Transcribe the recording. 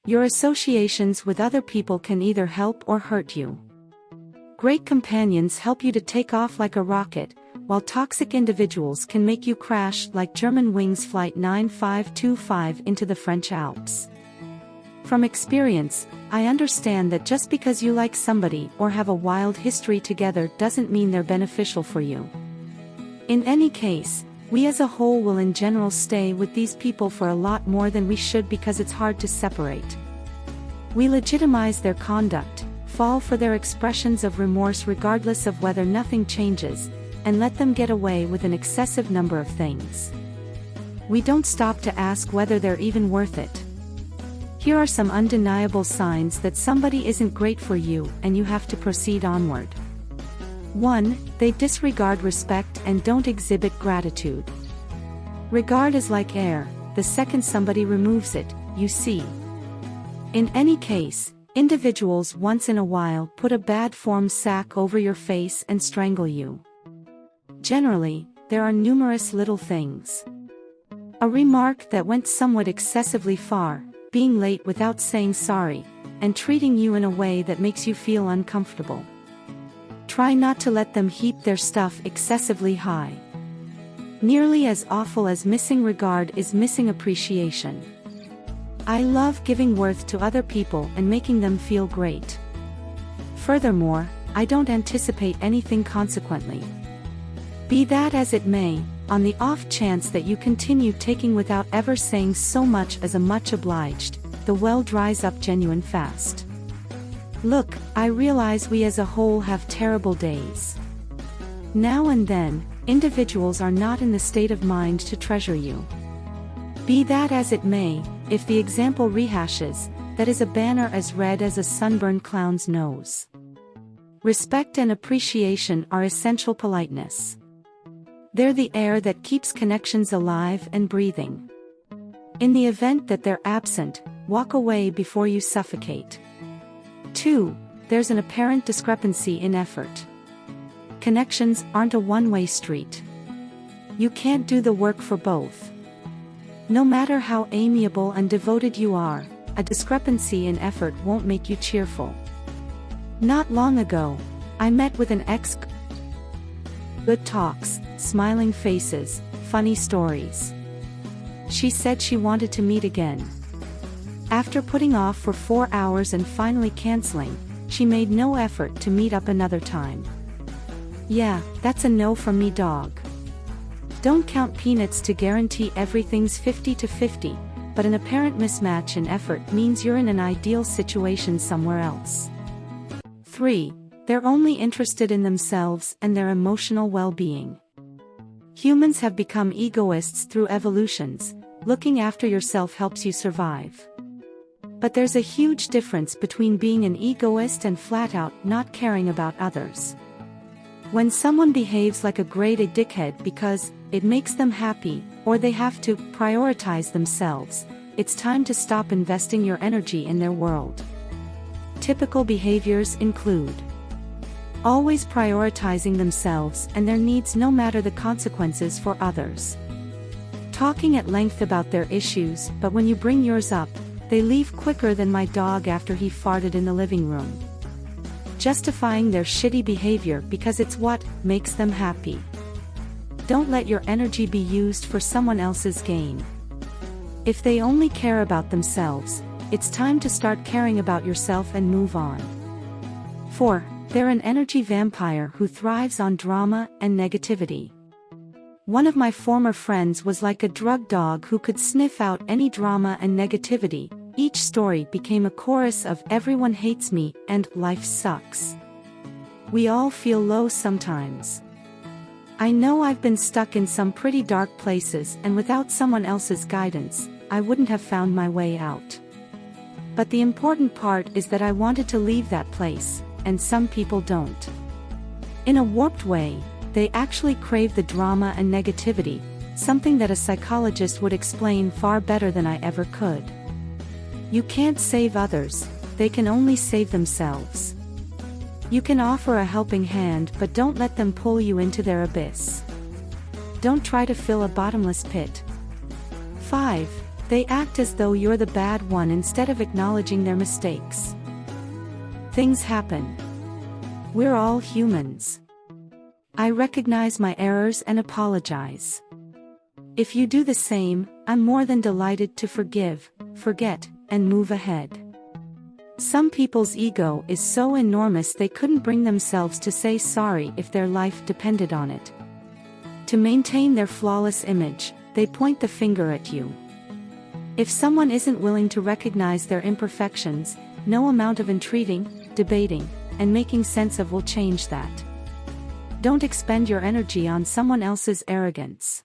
Your associations with other people can either help or hurt you. Great companions help you to take off like a rocket, while toxic individuals can make you crash like Germanwings Flight 9525 into the French Alps. From experience, I understand that just because you like somebody or have a wild history together doesn't mean they're beneficial for you. In any case, we as a whole will in general stay with these people for a lot more than we should because it's hard to separate. We legitimize their conduct, fall for their expressions of remorse regardless of whether nothing changes, and let them get away with an excessive number of things. We don't stop to ask whether they're even worth it. Here are some undeniable signs that somebody isn't great for you and you have to proceed onward. 1. They disregard respect and don't exhibit gratitude. Regard is like air, the second somebody removes it, you see. In any case, individuals once in a while put a bad form sack over your face and strangle you. Generally, there are numerous little things. A remark that went somewhat excessively far, being late without saying sorry, and treating you in a way that makes you feel uncomfortable. Try not to let them heap their stuff excessively high. Nearly as awful as missing regard is missing appreciation. I love giving worth to other people and making them feel great. Furthermore, I don't anticipate anything consequently. Be that as it may, on the off chance that you continue taking without ever saying so much as a much obliged, the well dries up genuine fast. Look, I realize we as a whole have terrible days. Now and then, individuals are not in the state of mind to treasure you. Be that as it may, if the example rehashes, that is a banner as red as a sunburned clown's nose. Respect and appreciation are essential politeness. They're the air that keeps connections alive and breathing. In the event that they're absent, walk away before you suffocate. 2. There's an apparent discrepancy in effort. Connections aren't a one-way street. You can't do the work for both. No matter how amiable and devoted you are, a discrepancy in effort won't make you cheerful. Not long ago, I met with an ex. Good talks, smiling faces, funny stories. She said she wanted to meet again. After putting off for 4 hours and finally canceling, she made no effort to meet up another time. Yeah, that's a no from me, dog. Don't count peanuts to guarantee everything's 50-50, but an apparent mismatch in effort means you're in an ideal situation somewhere else. 3. They're only interested in themselves and their emotional well-being. Humans have become egoists through evolutions. Looking after yourself helps you survive. But there's a huge difference between being an egoist and flat-out not caring about others. When someone behaves like a grade A dickhead because it makes them happy, or they have to prioritize themselves, it's time to stop investing your energy in their world. Typical behaviors include always prioritizing themselves and their needs no matter the consequences for others. Talking at length about their issues, but when you bring yours up, they leave quicker than my dog after he farted in the living room. Justifying their shitty behavior because it's what makes them happy. Don't let your energy be used for someone else's gain. If they only care about themselves, it's time to start caring about yourself and move on. 4. They're an energy vampire who thrives on drama and negativity. One of my former friends was like a drug dog who could sniff out any drama and negativity. Each story became a chorus of "everyone hates me" and "life sucks." We all feel low sometimes. I know I've been stuck in some pretty dark places, and without someone else's guidance, I wouldn't have found my way out. But the important part is that I wanted to leave that place, and some people don't. In a warped way, they actually crave the drama and negativity, something that a psychologist would explain far better than I ever could. You can't save others, they can only save themselves. You can offer a helping hand, but don't let them pull you into their abyss. Don't try to fill a bottomless pit. 5. They act as though you're the bad one instead of acknowledging their mistakes. Things happen. We're all humans. I recognize my errors and apologize. If you do the same, I'm more than delighted to forgive, forget, and move ahead. Some people's ego is so enormous they couldn't bring themselves to say sorry if their life depended on it. To maintain their flawless image, they point the finger at you. If someone isn't willing to recognize their imperfections, no amount of entreating, debating, and making sense of will change that. Don't expend your energy on someone else's arrogance.